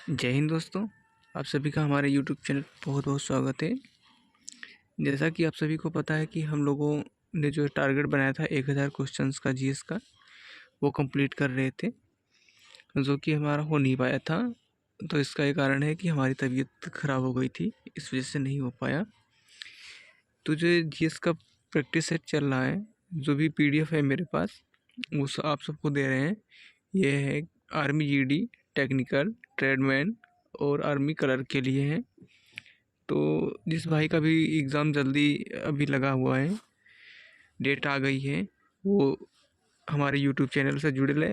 जय हिंद दोस्तों। आप सभी का हमारे यूट्यूब चैनल पर बहुत बहुत स्वागत है। जैसा कि आप सभी को पता है कि हम लोगों ने जो टारगेट बनाया था 1000 क्वेश्चंस का जीएस का, वो कंप्लीट कर रहे थे, जो कि हमारा हो नहीं पाया था। तो इसका ये कारण है कि हमारी तबीयत ख़राब हो गई थी, इस वजह से नहीं हो पाया। तो जो जीएस का प्रैक्टिस सेट चल रहा है, जो भी पीडीएफ है मेरे पास, वो आप सबको दे रहे हैं। ये है आर्मी जीडी, टेक्निकल, ट्रेडमैन और आर्मी कलर के लिए है। तो जिस भाई का भी एग्ज़ाम जल्दी अभी लगा हुआ है, डेट आ गई है, वो हमारे यूट्यूब चैनल से जुड़ ले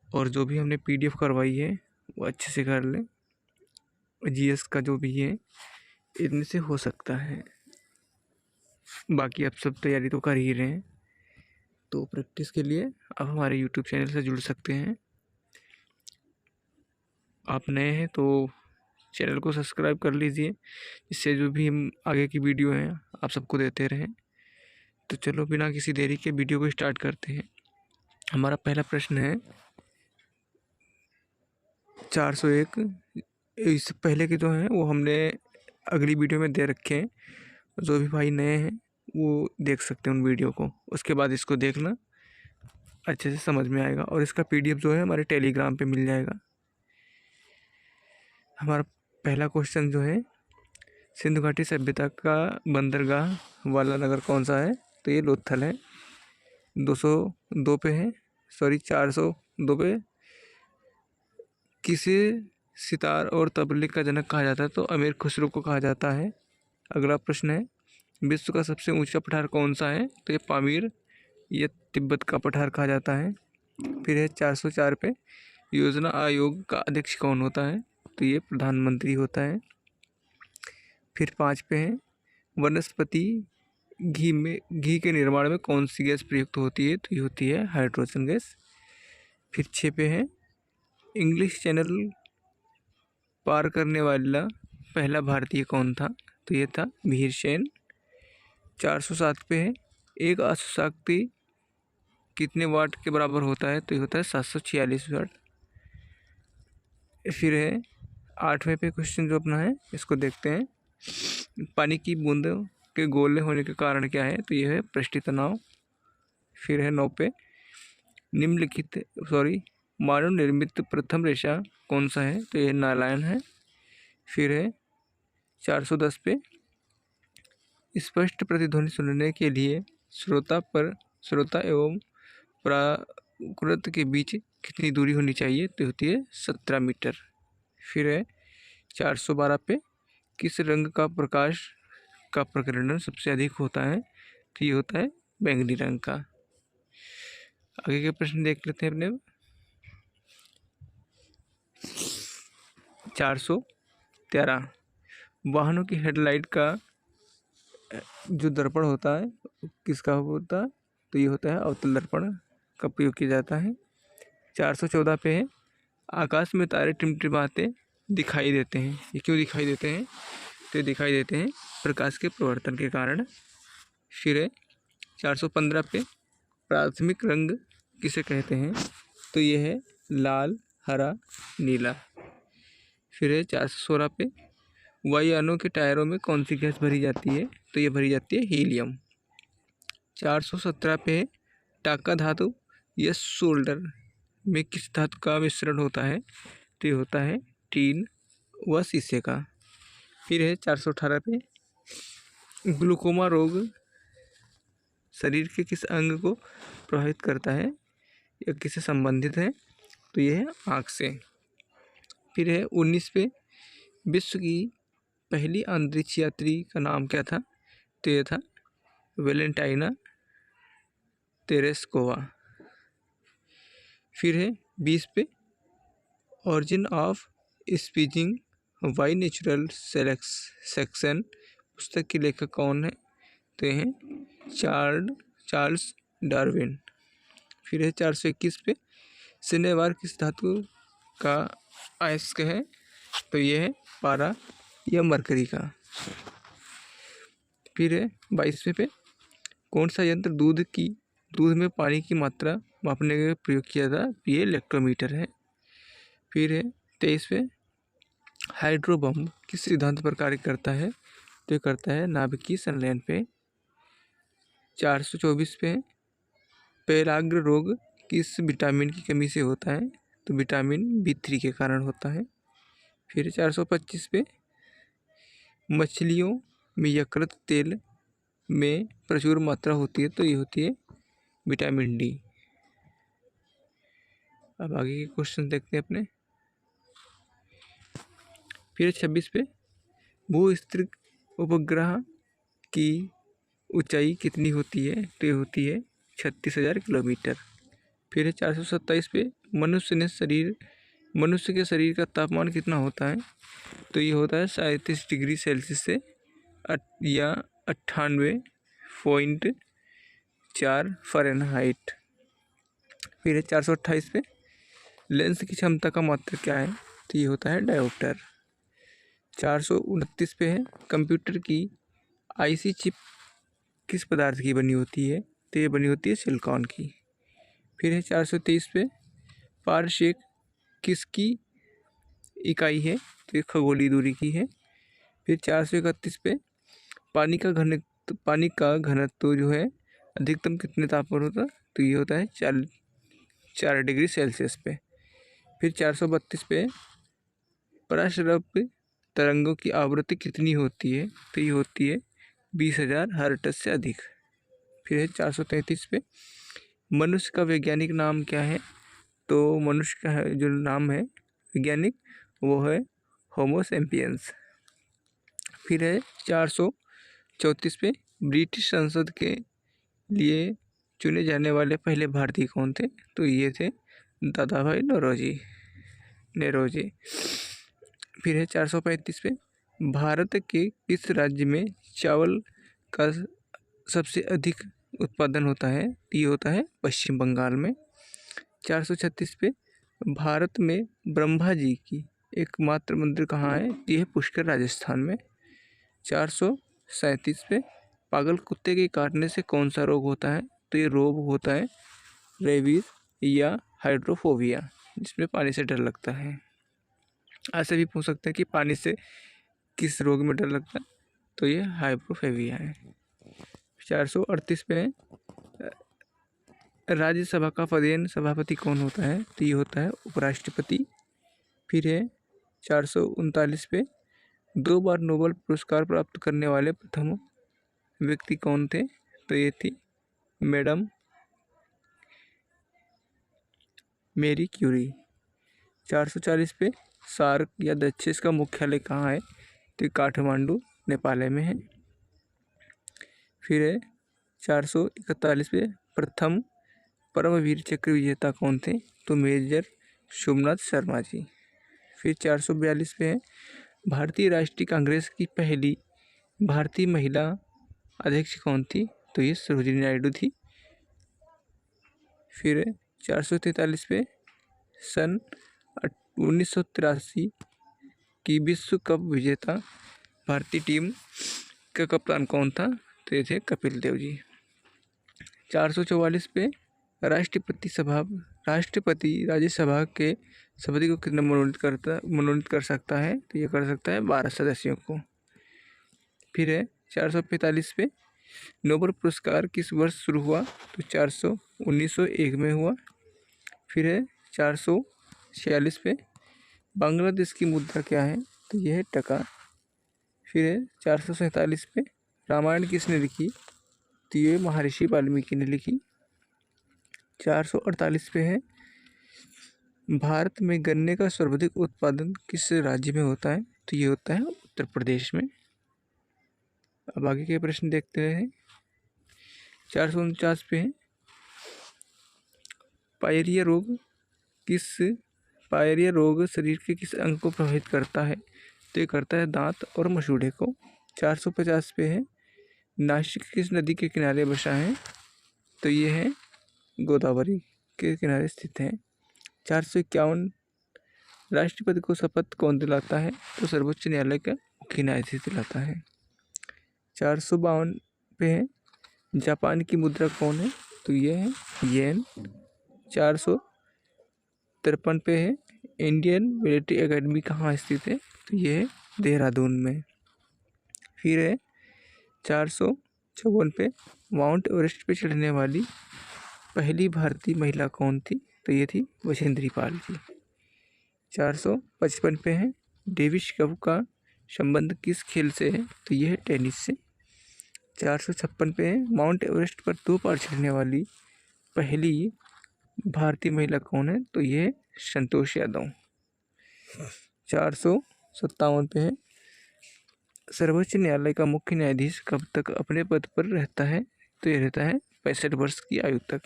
और जो भी हमने पीडीएफ करवाई है वो अच्छे से कर ले। जीएस का जो भी है इतने से हो सकता है। बाकी आप सब तैयारी तो कर ही रहे हैं, तो प्रैक्टिस के लिए आप हमारे यूट्यूब चैनल से जुड़ सकते हैं। आप नए हैं तो चैनल को सब्सक्राइब कर लीजिए, इससे जो भी हम आगे की वीडियो हैं आप सबको देते रहें। तो चलो बिना किसी देरी के वीडियो को स्टार्ट करते हैं। हमारा पहला प्रश्न है 401। इससे पहले के जो हैं वो हमने अगली वीडियो में दे रखे हैं। जो भी भाई नए हैं वो देख सकते हैं उन वीडियो को, उसके बाद इसको देखना, अच्छे से समझ में आएगा। और इसका पीडीएफ जो है हमारे टेलीग्राम पे मिल जाएगा। हमारा पहला क्वेश्चन जो है, सिंधु घाटी सभ्यता का बंदरगाह वाला नगर कौन सा है? तो ये लोथल है। 202 पे है, सॉरी 402 पे किसे सितार और तबले का जनक कहा जाता है? तो अमीर खुसरो को कहा जाता है। अगला प्रश्न है, विश्व का सबसे ऊंचा पठार कौन सा है? तो ये पामीर, ये तिब्बत का पठार कहा जाता है। फिर है 404 पे, योजना आयोग का अध्यक्ष कौन होता है? तो ये प्रधानमंत्री होता है। फिर 5 पे है, वनस्पति घी के निर्माण में कौन सी गैस प्रयुक्त होती है? तो ये होती है हाइड्रोजन गैस। फिर 6 पे है, इंग्लिश चैनल पार करने वाला पहला भारतीय कौन था? तो ये था वीर सेन। 407 पे है, एक अशुशक्ति कितने वाट के बराबर होता है? तो ये होता है 746 वाट। फिर है 8वें पे क्वेश्चन जो अपना है, इसको देखते हैं। पानी की बूंदों के गोले होने के कारण क्या है? तो यह है पृष्ठीय तनाव। फिर है 9 पे, मानव निर्मित प्रथम रेशा कौन सा है? तो यह नारायण है। फिर है 410 पे, स्पष्ट प्रतिध्वनि सुनने के लिए श्रोता एवं प्राकृत के बीच कितनी दूरी होनी चाहिए? तो होती है 17 मीटर। फिर है 412 पे, किस रंग का प्रकाश का प्रकीर्णन सबसे अधिक होता है? तो ये होता है बैंगनी रंग का। आगे के प्रश्न देख लेते हैं अपने। 413, वाहनों की हेडलाइट का जो दर्पण होता है किसका होता है? तो ये होता है अवतल दर्पण का प्रयोग किया जाता है। 414 पे है, आकाश में तारे टिमटिमाते दिखाई देते हैं, ये क्यों दिखाई देते हैं? तो दिखाई देते हैं प्रकाश के प्रवर्तन के कारण। फिर है 415 पे, प्राथमिक रंग किसे कहते हैं? तो ये है लाल, हरा, नीला। फिर है 416 पे, वायुयानों के टायरों में कौन सी गैस भरी जाती है? तो ये भरी जाती है हीलियम। 417 पे, टाका धातु या सोल्डर में किस धातु का मिश्रण होता है? तो ये होता है टीन व शीशे का। फिर है 418 पे, ग्लूकोमा रोग शरीर के किस अंग को प्रभावित करता है या किससे संबंधित है? तो ये है आँख से। फिर है 19 पे, विश्व की पहली अंतरिक्ष यात्री का नाम क्या था? तो ये था वेलेंटाइना तेरेस्कोवा। फिर है 20 पे, origin of species by natural selection पुस्तक के लेखक कौन है? तो हैं चार्ल्स डार्विन। फिर है 421 पे, शनिवार किस धातु का अयस्क है? तो ये है पारा या मरकरी का। फिर है 22वें पे, कौन सा यंत्र दूध में पानी की मात्रा मापने के प्रयोग किया था? ये इलेक्ट्रोमीटर है। फिर है 23वें, हाइड्रो बम किस सिद्धांत पर कार्य करता है? तो ये करता है नाभिकीय संलयन पे। 424 पे पेराग्र रोग किस विटामिन की कमी से होता है? तो विटामिन B3 के कारण होता है। फिर 425 पे मछलियों में यकृत तेल में प्रचुर मात्रा होती है, तो ये होती है विटामिन D। अब आगे के क्वेश्चन देखते हैं अपने। फिर 26 पे भूस्थिर उपग्रह की ऊंचाई कितनी होती है? तो ये होती है 36,000 किलोमीटर। फिर 427 पे मनुष्य के शरीर का तापमान कितना होता है? तो ये होता है 37 डिग्री सेल्सियस से या 98.4 फ़ारेनहाइट। फिर 428 पे लेंस की क्षमता का मात्रक क्या है? तो ये होता है डायोप्टर। 429 पे है कंप्यूटर की आईसी चिप किस पदार्थ की बनी होती है? तो ये बनी होती है सिलिकॉन की। फिर है 423 पे पारसेक किसकी इकाई है? तो ये खगोलीय दूरी की है। फिर 431 पे पानी का घनत्व जो है अधिकतम कितने तापमान होता है? तो ये होता है 4 डिग्री सेल्सियस पे। फिर 432 पे पराश्रव्य तरंगों की आवृत्ति कितनी होती है? तो ये होती है 20,000 हर्ट्ज से अधिक। फिर है 433 पे मनुष्य का वैज्ञानिक नाम क्या है? तो मनुष्य का जो नाम है वैज्ञानिक वो है होमो सैपियंस। फिर है 434 पे ब्रिटिश संसद के लिए चुने जाने वाले पहले भारतीय कौन थे? तो ये थे दादा भाई नौरोजी। फिर है 435 पे भारत के किस राज्य में चावल का सबसे अधिक उत्पादन होता है? ये होता है पश्चिम बंगाल में। 436 पे भारत में ब्रह्मा जी की एकमात्र मंदिर कहाँ है? ये है पुष्कर राजस्थान में। 437 पे पागल कुत्ते के काटने से कौन सा रोग होता है? तो ये रोग होता है रेबीज या हाइड्रोफोबिया, जिसमें पानी से डर लगता है। ऐसे भी पूछ सकते हैं कि पानी से किस रोग में डर लगता है? तो ये हाइड्रोफोबिया है। 438 पे राज्यसभा का पदेन सभापति कौन होता है? तो ये होता है उपराष्ट्रपति। फिर है 439 पे 2 बार नोबेल पुरस्कार प्राप्त करने वाले प्रथम व्यक्ति कौन थे? तो ये थी मैडम मेरी क्यूरी। 440 पे सार्क या दक्षिण का मुख्यालय कहाँ है? तो काठमांडू नेपाल में है। फिर है 441 पे प्रथम परमवीर चक्र विजेता कौन थे? तो मेजर सोमनाथ शर्मा जी। फिर 442 पे है भारतीय राष्ट्रीय कांग्रेस की पहली भारतीय महिला अध्यक्ष कौन थी? तो ये सरोजिनी नायडू थी। फिर 443 पे सन 1983 की विश्व कप विजेता भारतीय टीम का कप्तान कौन था? तो ये थे कपिल देव जी। 444 पे राष्ट्रपति राज्यसभा के सभापति को कितना मनोनीत कर सकता है? तो ये कर सकता है 12 सदस्यों को। फिर है 445 पे नोबेल पुरस्कार किस वर्ष शुरू हुआ? तो 1901 में हुआ। फिर है 446 पे बांग्लादेश की मुद्रा क्या है? तो यह है टका। फिर है 447 पे रामायण किसने लिखी? तो ये महर्षि वाल्मीकि ने लिखी। 448 पे है भारत में गन्ने का सर्वाधिक उत्पादन किस राज्य में होता है? तो ये होता है उत्तर प्रदेश में। अब आगे के प्रश्न देखते हैं। 449 पे है पायरिया रोग शरीर के किस अंग को प्रभावित करता है? तो ये करता है दांत और मसूड़े को। 450 पे है नासिक किस नदी के किनारे बसा है? तो ये है गोदावरी के किनारे स्थित है। 451 राष्ट्रपति को शपथ कौन दिलाता है? तो सर्वोच्च न्यायालय का मुख्य न्यायाधीश दिलाता है। 452 पे है जापान की मुद्रा कौन है? तो ये है येन। 453 पे है इंडियन मिलिट्री एकेडमी कहाँ स्थित है? तो ये है देहरादून में। फिर है 454 पे माउंट एवरेस्ट पे चढ़ने वाली पहली भारतीय महिला कौन थी? तो ये थी बछेंद्री पाल जी। 455 पे है डेविस कप का संबंध किस खेल से है? तो ये है टेनिस से। 456 पे है माउंट एवरेस्ट पर 2 बार चढ़ने वाली पहली भारतीय महिला कौन है? तो ये है संतोष यादव। 457 पे है सर्वोच्च न्यायालय का मुख्य न्यायाधीश कब तक अपने पद पर रहता है? तो ये रहता है 65 वर्ष की आयु तक।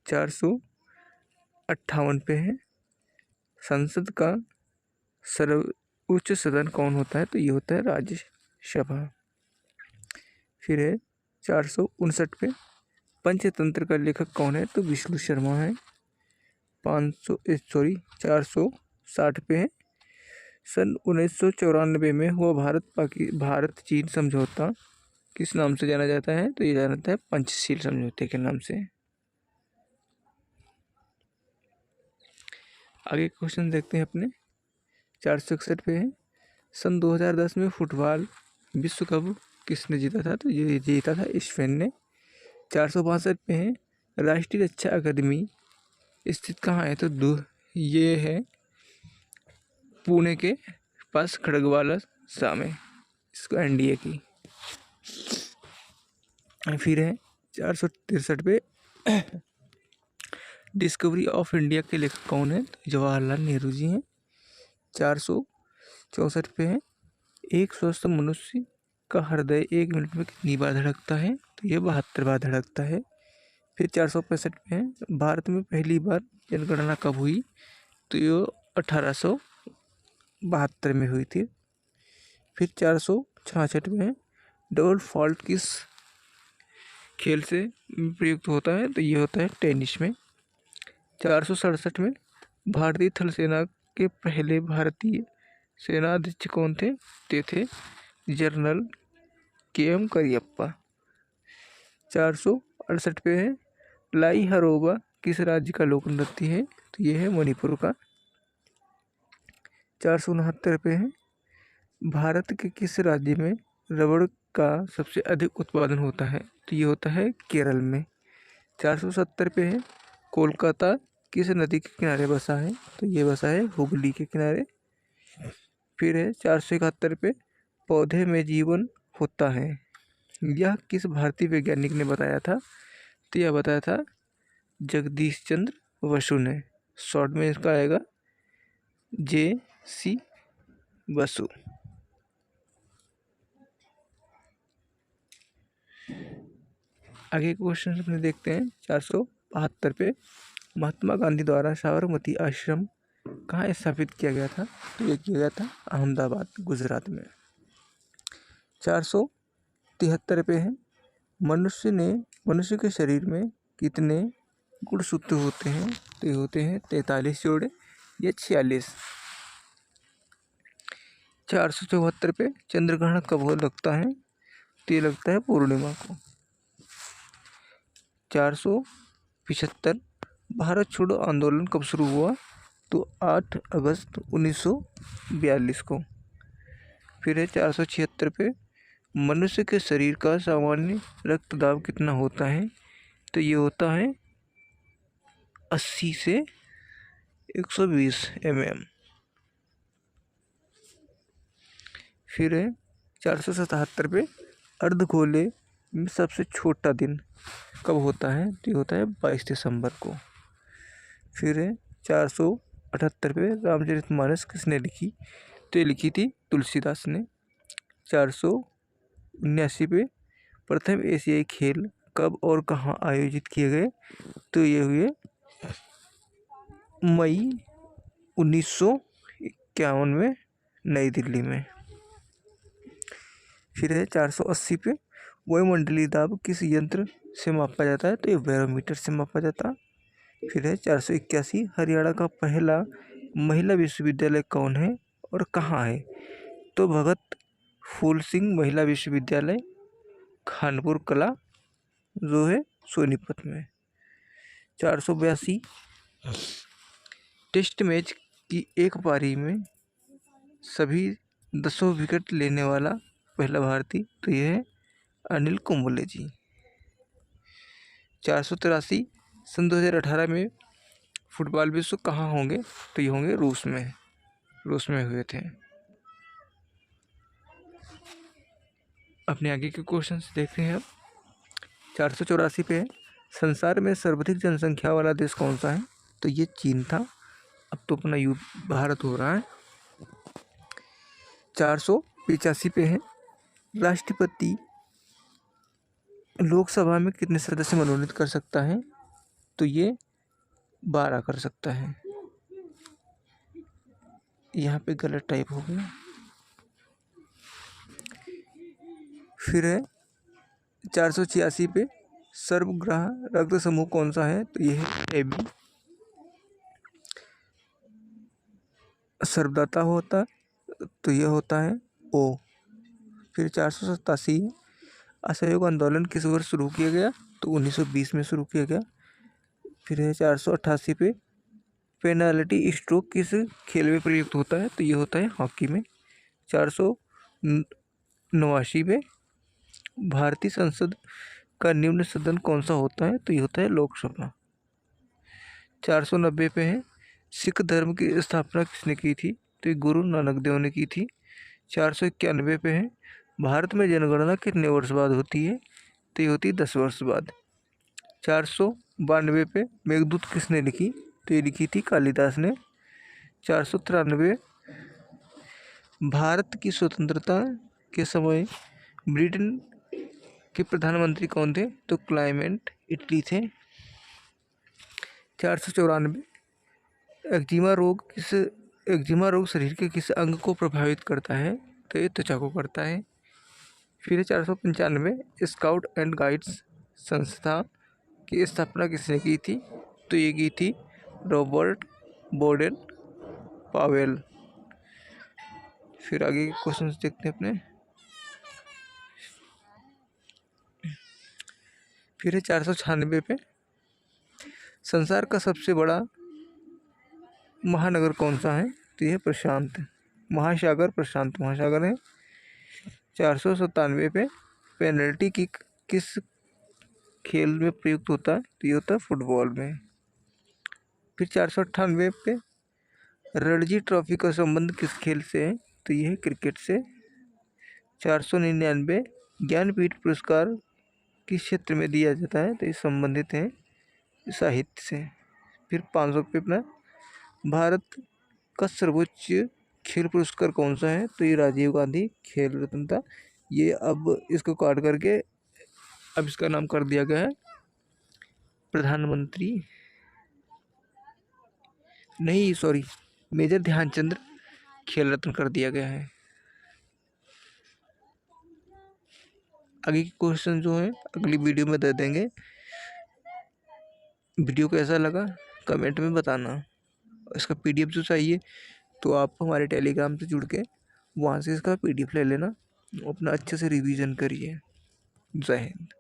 458 पे है संसद का सर्वोच्च सदन कौन होता है? तो ये होता है राज्यसभा। फिर है 459 पे पंचतंत्र का लेखक कौन है? तो विष्णु शर्मा है। 460 पे है सन 1994 में हुआ भारत चीन समझौता किस नाम से जाना जाता है? तो ये जाना जाता है पंचशील समझौते के नाम से। आगे क्वेश्चन देखते हैं अपने। 461 पे है सन 2010 में फुटबॉल विश्व कप किसने जीता था? तो ये जीता था स्पेन ने। 462 पे है राष्ट्रीय रक्षा अकादमी स्थित कहाँ है? तो ये है पुणे के पास खड़गवाला सा में, इसको एनडीए की। फिर है 463 पे डिस्कवरी ऑफ इंडिया के लेखक कौन है? तो जवाहरलाल नेहरू जी हैं। 464 पे है एक स्वस्थ मनुष्य का हृदय 1 मिनट में कितनी बार धड़कता है? तो ये 72 बार धड़कता है। फिर 465 पे है भारत में पहली बार जनगणना कब हुई? तो ये 1872 में हुई थी। फिर 466 में डबल फॉल्ट किस खेल से प्रयुक्त होता है? तो ये होता है टेनिस में। 467 में भारतीय थल सेना के पहले भारतीय सेनाध्यक्ष कौन थे? ते थे जनरल KM करियप्पा। 468 पे है लाई हरोबा किस राज्य का लोक नृत्य है? तो ये है मणिपुर का। 469 पे है भारत के किस राज्य में रबड़ का सबसे अधिक उत्पादन होता है? तो ये होता है केरल में। 470 पे है कोलकाता किस नदी के किनारे बसा है? तो ये बसा है हुगली के किनारे। फिर है 471 पे पौधे में जीवन होता है यह किस भारतीय वैज्ञानिक ने बताया था? तो यह बताया था जगदीश चंद्र बसु ने। शॉर्ट में इसका आएगा JC बसु। आगे क्वेश्चन अपने देखते हैं। 472 पे महात्मा गांधी द्वारा साबरमती आश्रम कहाँ स्थापित किया गया था? तो ये किया गया था अहमदाबाद गुजरात में। 473 पे है मनुष्य के शरीर में कितने गुणसूत्र होते हैं? तो ये होते हैं 43 जोड़े या 46। 474 पे चंद्रग्रहण कब लगता है? तो ये लगता है पूर्णिमा को। 475 भारत छोड़ो आंदोलन कब शुरू हुआ? तो 8 अगस्त 1942 को। फिर है 476 पे मनुष्य के शरीर का सामान्य रक्तदाब कितना होता है? तो ये होता है 80 से 120 mm। फिर है 477 पे अर्धगोले में सबसे छोटा दिन कब होता है? तो ये होता है 22 दिसंबर को। फिर है 478 पे रामचरितमानस किसने लिखी? तो ये लिखी थी तुलसीदास ने। 479 पे प्रथम एशियाई खेल कब और कहाँ आयोजित किए गए? तो ये हुए मई 1951 में नई दिल्ली में। फिर है 480 पे वायुमंडलीय दाब किस यंत्र से मापा जाता है? तो ये बैरोमीटर से मापा जाता। फिर है 481 हरियाणा का पहला महिला विश्वविद्यालय कौन है और कहाँ है? तो भगत फूल सिंह महिला विश्वविद्यालय खानपुर कला जो है सोनीपत में। 482 टेस्ट मैच की एक पारी में सभी 10 विकेट लेने वाला पहला भारतीय, तो यह है अनिल कुंबले जी। 483 सन 2018 में फुटबॉल विश्व कहाँ होंगे, तो ये होंगे रूस में हुए थे। अपने आगे के क्वेश्चन देखते हैं अब। 484 पे है, संसार में सर्वाधिक जनसंख्या वाला देश कौन सा है, तो ये चीन था। अब तो अपना युद्ध भारत हो रहा है। 485 पे है, राष्ट्रपति लोकसभा में कितने सदस्य मनोनीत कर सकता है, तो ये 12 कर सकता है। यहाँ पे गलत टाइप हो गया। फिर है 486 पे, सर्वग्राह रक्त समूह कौन सा है, तो ये है AB। सर्वदाता होता तो ये होता है O। फिर 487, असहयोग आंदोलन किस वर्ष शुरू किया गया, तो 1920 में शुरू किया गया। फिर है 488 पे, पेनाल्टी स्ट्रोक किस खेल में प्रयुक्त होता है, तो ये होता है हॉकी में। 489 पे, भारतीय संसद का निम्न सदन कौन सा होता है, तो ये होता है लोकसभा। 490 पे है, सिख धर्म की स्थापना किसने की थी, तो ये गुरु नानक देव ने की थी। 491 पे है, भारत में जनगणना कितने वर्ष बाद होती है, तो ये होती है 10 वर्ष बाद। 492 पे, मेघदूत किसने लिखी, तो ये लिखी थी कालिदास ने। 493, भारत की स्वतंत्रता के समय ब्रिटेन के प्रधानमंत्री कौन थे, तो क्लाइमेट इटली थे। 494, एक्जिमा रोग शरीर के किस अंग को प्रभावित करता है, तो ये त्वचा को करता है। फिर 495, स्काउट एंड गाइड्स संस्था की स्थापना किसने की थी, तो ये की थी रॉबर्ट बोडेन पावेल। फिर आगे के क्वेश्चन देखते हैं अपने। फिर है 496 पे, संसार का सबसे बड़ा महानगर कौन सा है, तो यह प्रशांत महासागर है। 497 पे, पेनल्टी किक किस खेल में प्रयुक्त होता है, तो ये होता है फुटबॉल में। फिर 498 पे, रणजी ट्रॉफी का संबंध किस खेल से है, तो ये है क्रिकेट से। 499, ज्ञानपीठ पुरस्कार किस क्षेत्र में दिया जाता है, तो ये संबंधित है साहित्य से। फिर 500 पे अपना, भारत का सर्वोच्च खेल पुरस्कार कौन सा है, तो ये राजीव गांधी खेल रत्न था। ये अब इसको काट करके अब इसका नाम कर दिया गया है प्रधानमंत्री नहीं, सॉरी, मेजर ध्यानचंद खेल रत्न कर दिया गया है। आगे के क्वेश्चन जो है अगली वीडियो में दे देंगे। वीडियो कैसा लगा कमेंट में बताना। इसका PDF जो चाहिए तो आप हमारे टेलीग्राम से जुड़ के वहाँ से इसका PDF ले लेना। अपना अच्छे से रिवीजन करिए। जय हिंद।